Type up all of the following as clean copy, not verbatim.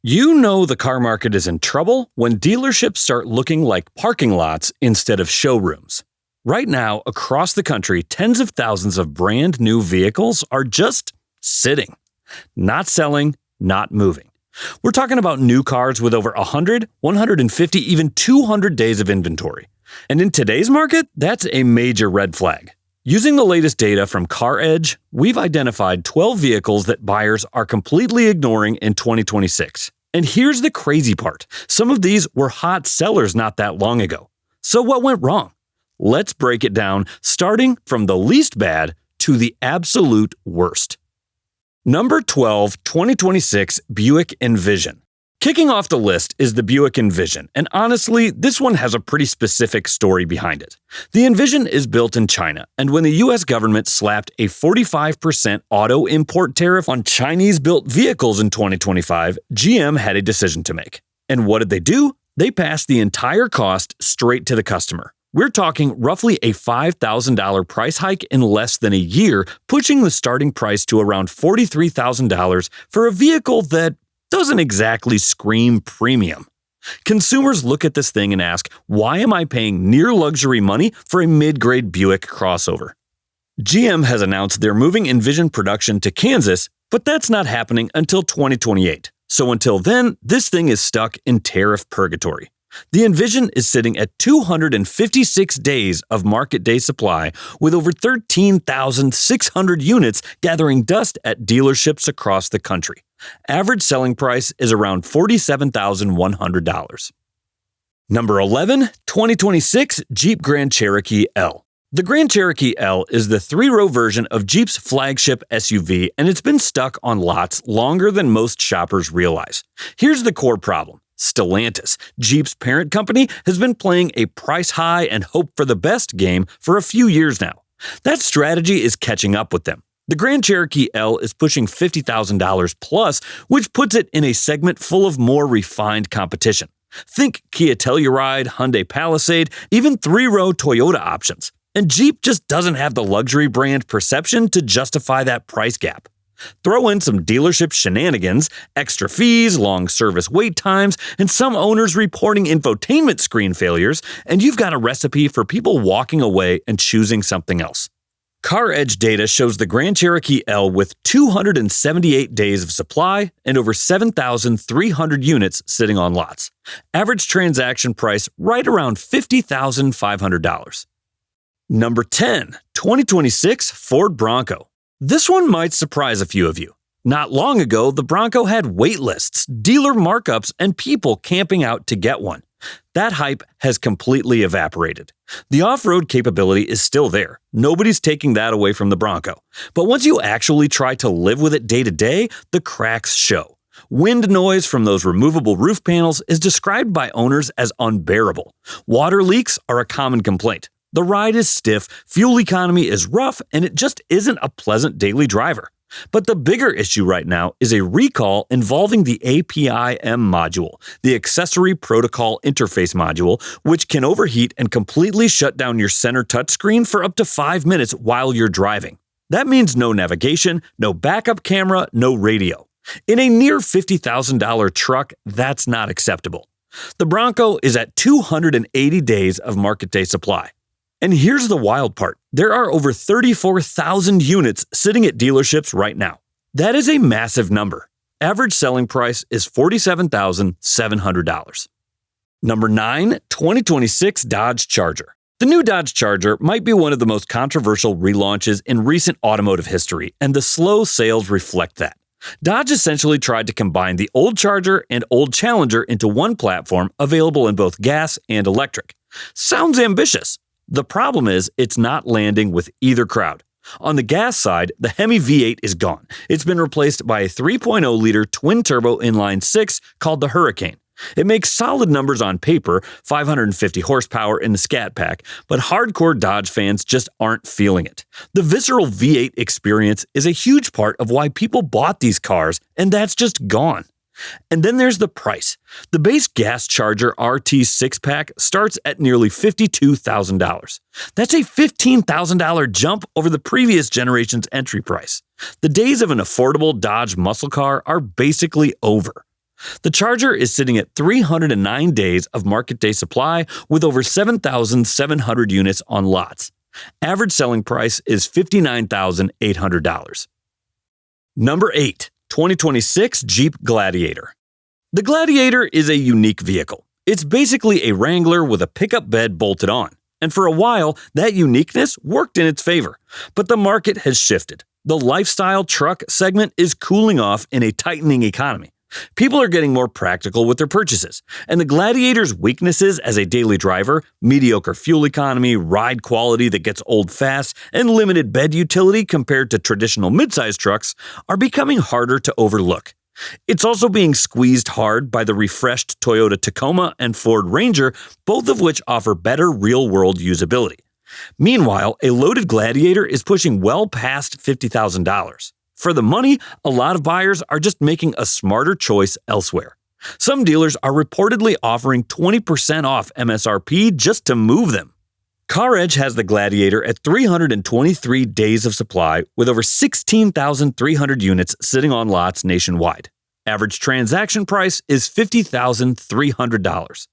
You know the car market is in trouble when dealerships start looking like parking lots instead of showrooms. Right now, across the country, tens of thousands of brand new vehicles are just sitting, not selling, not moving. We're talking about new cars with over 100, 150, even 200 days of inventory. And in today's market, that's a major red flag. Using the latest data from CarEdge, we've identified 12 vehicles that buyers are completely ignoring in 2026. And here's the crazy part. Some of these were hot sellers not that long ago. So what went wrong? Let's break it down, starting from the least bad to the absolute worst. Number 12, 2026 Buick Envision. Kicking off the list is the Buick Envision, and honestly, this one has a pretty specific story behind it. The Envision is built in China, and when the US government slapped a 45% auto import tariff on Chinese-built vehicles in 2025, GM had a decision to make. And what did they do? They passed the entire cost straight to the customer. We're talking roughly a $5,000 price hike in less than a year, pushing the starting price to around $43,000 for a vehicle that doesn't exactly scream premium. Consumers look at this thing and ask, why am I paying near luxury money for a mid-grade Buick crossover? GM has announced they're moving Envision production to Kansas, but that's not happening until 2028. So until then, this thing is stuck in tariff purgatory. The Envision is sitting at 256 days of market day supply, with over 13,600 units gathering dust at dealerships across the country. Average selling price is around $47,100. Number 11, 2026 Jeep Grand Cherokee L. The Grand Cherokee L is the three-row version of Jeep's flagship SUV, and it's been stuck on lots longer than most shoppers realize. Here's the core problem. Stellantis, Jeep's parent company, has been playing a price high and hope for the best game for a few years now. That strategy is catching up with them. The Grand Cherokee L is pushing $50,000 plus, which puts it in a segment full of more refined competition. Think Kia Telluride, Hyundai Palisade, even three-row Toyota options. And Jeep just doesn't have the luxury brand perception to justify that price gap. Throw in some dealership shenanigans, extra fees, long service wait times, and some owners reporting infotainment screen failures, and you've got a recipe for people walking away and choosing something else. CarEdge data shows the Grand Cherokee L with 278 days of supply and over 7,300 units sitting on lots. Average transaction price right around $50,500. Number 10, 2026 Ford Bronco. This one might surprise a few of you. Not long ago, the Bronco had wait lists, dealer markups, and people camping out to get one. That hype has completely evaporated. The off-road capability is still there. Nobody's taking that away from the Bronco. But once you actually try to live with it day to day, the cracks show. Wind noise from those removable roof panels is described by owners as unbearable. Water leaks are a common complaint. The ride is stiff, fuel economy is rough, and it just isn't a pleasant daily driver. But the bigger issue right now is a recall involving the API-M module, the Accessory Protocol Interface module, which can overheat and completely shut down your center touchscreen for up to 5 minutes while you're driving. That means no navigation, no backup camera, no radio. In a near $50,000 truck, that's not acceptable. The Bronco is at 280 days of market day supply. And here's the wild part. There are over 34,000 units sitting at dealerships right now. That is a massive number. Average selling price is $47,700. Number 9, 2026 Dodge Charger. The new Dodge Charger might be one of the most controversial relaunches in recent automotive history, and the slow sales reflect that. Dodge essentially tried to combine the old Charger and old Challenger into one platform available in both gas and electric. Sounds ambitious. The problem is, it's not landing with either crowd. On the gas side, the Hemi V8 is gone. It's been replaced by a 3.0-liter twin-turbo inline-six called the Hurricane. It makes solid numbers on paper, 550 horsepower in the Scat Pack, but hardcore Dodge fans just aren't feeling it. The visceral V8 experience is a huge part of why people bought these cars, and that's just gone. And then there's the price. The base gas Charger RT 6-pack starts at nearly $52,000. That's a $15,000 jump over the previous generation's entry price. The days of an affordable Dodge muscle car are basically over. The Charger is sitting at 309 days of market day supply with over 7,700 units on lots. Average selling price is $59,800. Number 8. 2026 Jeep Gladiator. The Gladiator is a unique vehicle. It's basically a Wrangler with a pickup bed bolted on. And for a while, that uniqueness worked in its favor. But the market has shifted. The lifestyle truck segment is cooling off in a tightening economy. People are getting more practical with their purchases, and the Gladiator's weaknesses as a daily driver, mediocre fuel economy, ride quality that gets old fast, and limited bed utility compared to traditional midsize trucks are becoming harder to overlook. It's also being squeezed hard by the refreshed Toyota Tacoma and Ford Ranger, both of which offer better real-world usability. Meanwhile, a loaded Gladiator is pushing well past $50,000. For the money, a lot of buyers are just making a smarter choice elsewhere. Some dealers are reportedly offering 20% off MSRP just to move them. CarEdge has the Gladiator at 323 days of supply with over 16,300 units sitting on lots nationwide. Average transaction price is $50,300.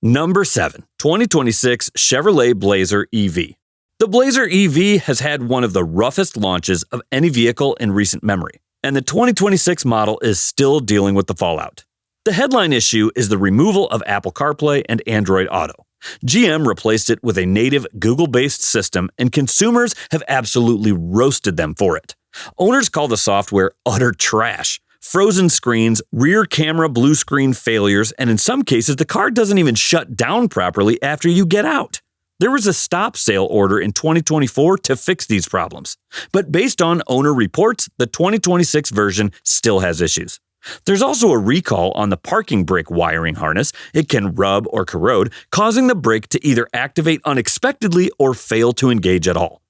Number 7. 2026 Chevrolet Blazer EV. The Blazer EV has had one of the roughest launches of any vehicle in recent memory, and the 2026 model is still dealing with the fallout. The headline issue is the removal of Apple CarPlay and Android Auto. GM replaced it with a native Google-based system, and consumers have absolutely roasted them for it. Owners call the software utter trash. Frozen screens, rear camera blue screen failures, and in some cases, the car doesn't even shut down properly after you get out. There was a stop sale order in 2024 to fix these problems. But based on owner reports, the 2026 version still has issues. There's also a recall on the parking brake wiring harness. It can rub or corrode, causing the brake to either activate unexpectedly or fail to engage at all.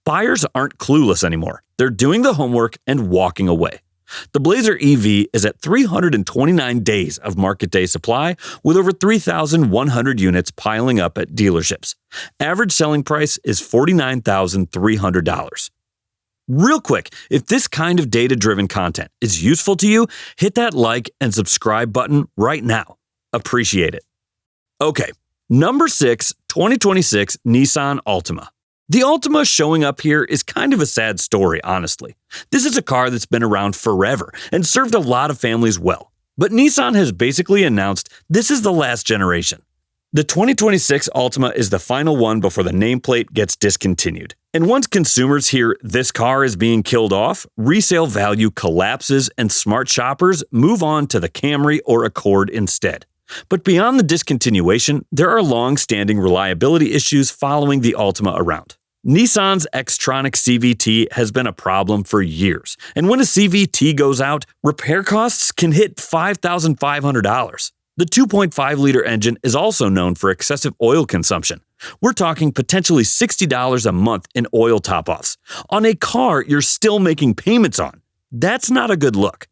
Buyers aren't clueless anymore. They're doing the homework and walking away. The Blazer EV is at 329 days of market day supply with over 3,100 units piling up at dealerships. Average selling price is $49,300. Real quick, if this kind of data-driven content is useful to you, hit that like and subscribe button right now. Appreciate it. Okay, number 6, 2026 Nissan Altima. The Altima showing up here is kind of a sad story, honestly. This is a car that's been around forever and served a lot of families well. But Nissan has basically announced this is the last generation. The 2026 Altima is the final one before the nameplate gets discontinued. And once consumers hear this car is being killed off, resale value collapses and smart shoppers move on to the Camry or Accord instead. But beyond the discontinuation, there are long-standing reliability issues following the Altima around. Nissan's Xtronic CVT has been a problem for years, and when a CVT goes out, repair costs can hit $5,500. The 2.5-liter engine is also known for excessive oil consumption. We're talking potentially $60 a month in oil top-offs, on a car you're still making payments on. That's not a good look.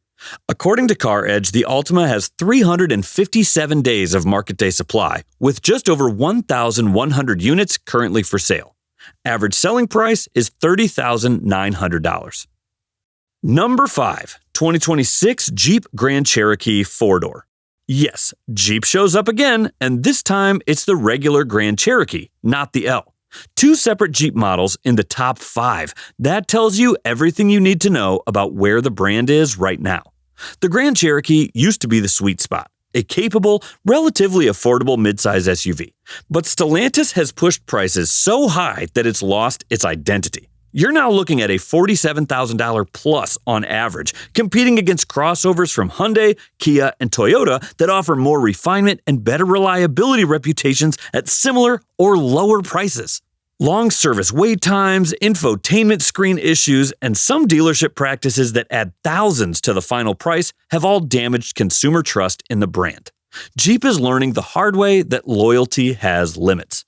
According to CarEdge, the Altima has 357 days of market day supply, with just over 1,100 units currently for sale. Average selling price is $30,900. Number 5, 2026 Jeep Grand Cherokee 4-door. Yes, Jeep shows up again, and this time it's the regular Grand Cherokee, not the L. 2 separate Jeep models in the top 5. That tells you everything you need to know about where the brand is right now. The Grand Cherokee used to be the sweet spot, a capable, relatively affordable midsize SUV. But Stellantis has pushed prices so high that it's lost its identity. You're now looking at a $47,000 plus on average, competing against crossovers from Hyundai, Kia, and Toyota that offer more refinement and better reliability reputations at similar or lower prices. Long service wait times, infotainment screen issues, and some dealership practices that add thousands to the final price have all damaged consumer trust in the brand. Jeep is learning the hard way that loyalty has limits.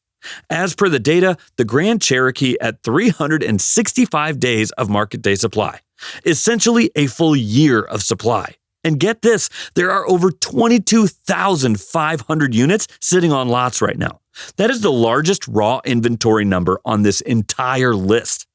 As per the data, the Grand Cherokee at 365 days of market day supply, essentially a full year of supply. And get this, there are over 22,500 units sitting on lots right now. That is the largest raw inventory number on this entire list.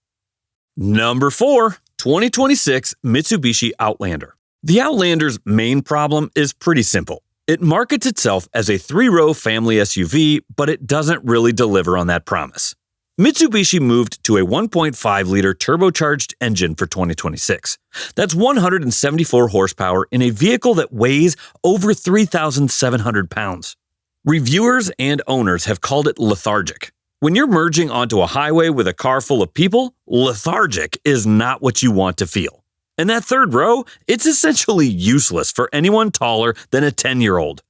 Number 4, 2026 Mitsubishi Outlander. The Outlander's main problem is pretty simple. It markets itself as a 3-row family SUV, but it doesn't really deliver on that promise. Mitsubishi moved to a 1.5-liter turbocharged engine for 2026. That's 174 horsepower in a vehicle that weighs over 3,700 pounds. Reviewers and owners have called it lethargic. When you're merging onto a highway with a car full of people, lethargic is not what you want to feel. And that third row, it's essentially useless for anyone taller than a 10-year-old.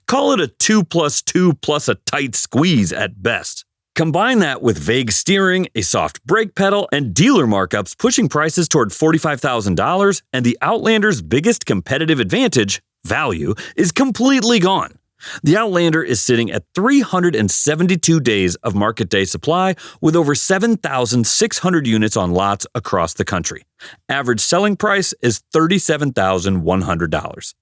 Call it a 2+2 plus a tight squeeze at best. Combine that with vague steering, a soft brake pedal, and dealer markups pushing prices toward $45,000, and the Outlander's biggest competitive advantage, value, is completely gone. The Outlander is sitting at 372 days of market day supply with over 7,600 units on lots across the country. Average selling price is $37,100.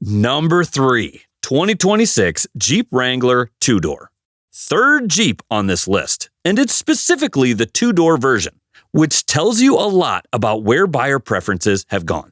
Number 3, 2026 Jeep Wrangler 2-door. Third Jeep on this list, and it's specifically the 2-door version, which tells you a lot about where buyer preferences have gone.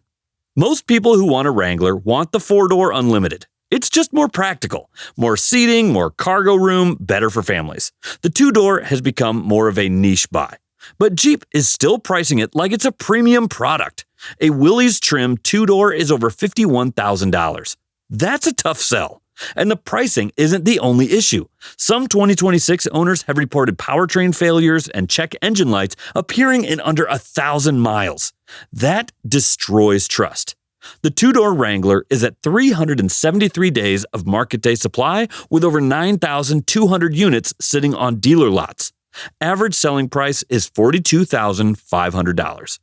Most people who want a Wrangler want the 4-door Unlimited. It's just more practical, more seating, more cargo room, better for families. The 2-door has become more of a niche buy. But Jeep is still pricing it like it's a premium product. A Willys trim 2-door is over $51,000. That's a tough sell. And the pricing isn't the only issue. Some 2026 owners have reported powertrain failures and check engine lights appearing in under 1,000 miles. That destroys trust. The 2-door Wrangler is at 373 days of market day supply with over 9,200 units sitting on dealer lots. Average selling price is $42,500.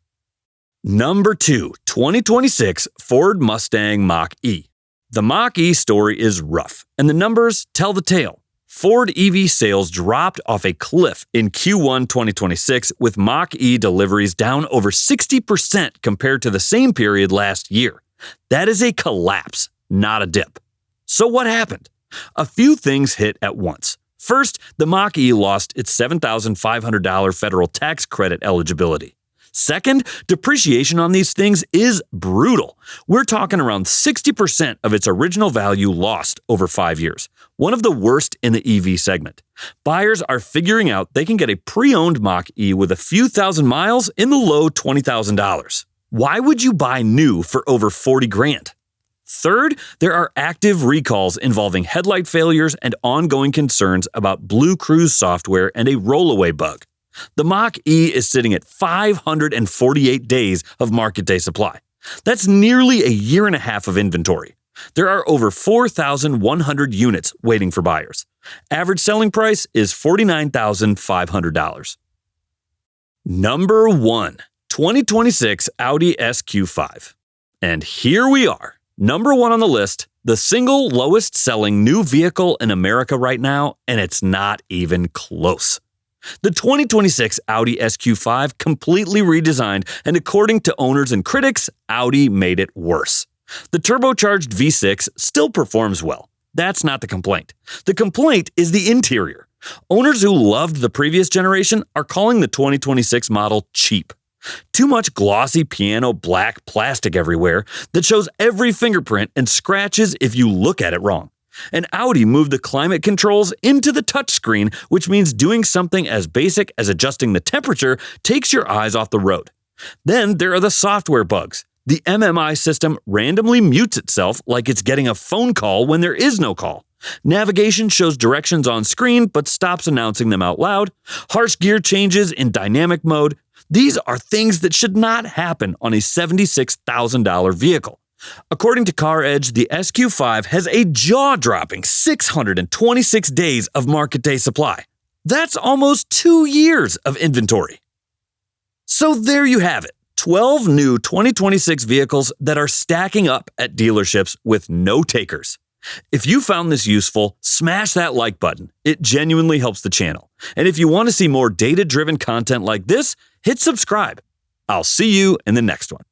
Number 2, 2026 Ford Mustang Mach-E. The Mach-E story is rough, and the numbers tell the tale. Ford EV sales dropped off a cliff in Q1 2026 with Mach-E deliveries down over 60% compared to the same period last year. That is a collapse, not a dip. So what happened? A few things hit at once. First, the Mach-E lost its $7,500 federal tax credit eligibility. Second, depreciation on these things is brutal. We're talking around 60% of its original value lost over 5 years, one of the worst in the EV segment. Buyers are figuring out they can get a pre-owned Mach-E with a few thousand miles in the low $20,000. Why would you buy new for over $40,000? Third, there are active recalls involving headlight failures and ongoing concerns about Blue Cruise software and a rollaway bug. The Mach-E is sitting at 548 days of market day supply. That's nearly a year and a half of inventory. There are over 4,100 units waiting for buyers. Average selling price is $49,500. Number 1, 2026 Audi SQ5. And here we are. Number 1 on the list, the single lowest selling new vehicle in America right now, and it's not even close. The 2026 Audi SQ5 completely redesigned, and according to owners and critics, Audi made it worse. The turbocharged V6 still performs well. That's not the complaint. The complaint is the interior. Owners who loved the previous generation are calling the 2026 model cheap. Too much glossy piano black plastic everywhere that shows every fingerprint and scratches if you look at it wrong. And Audi moved the climate controls into the touchscreen, which means doing something as basic as adjusting the temperature takes your eyes off the road. Then there are the software bugs. The MMI system randomly mutes itself like it's getting a phone call when there is no call. Navigation shows directions on screen but stops announcing them out loud. Harsh gear changes in dynamic mode. These are things that should not happen on a $76,000 vehicle. According to CarEdge, the SQ5 has a jaw-dropping 626 days of market day supply. That's almost 2 years of inventory. So there you have it, 12 new 2026 vehicles that are stacking up at dealerships with no takers. If you found this useful, smash that like button. It genuinely helps the channel. And if you want to see more data-driven content like this, hit subscribe. I'll see you in the next one.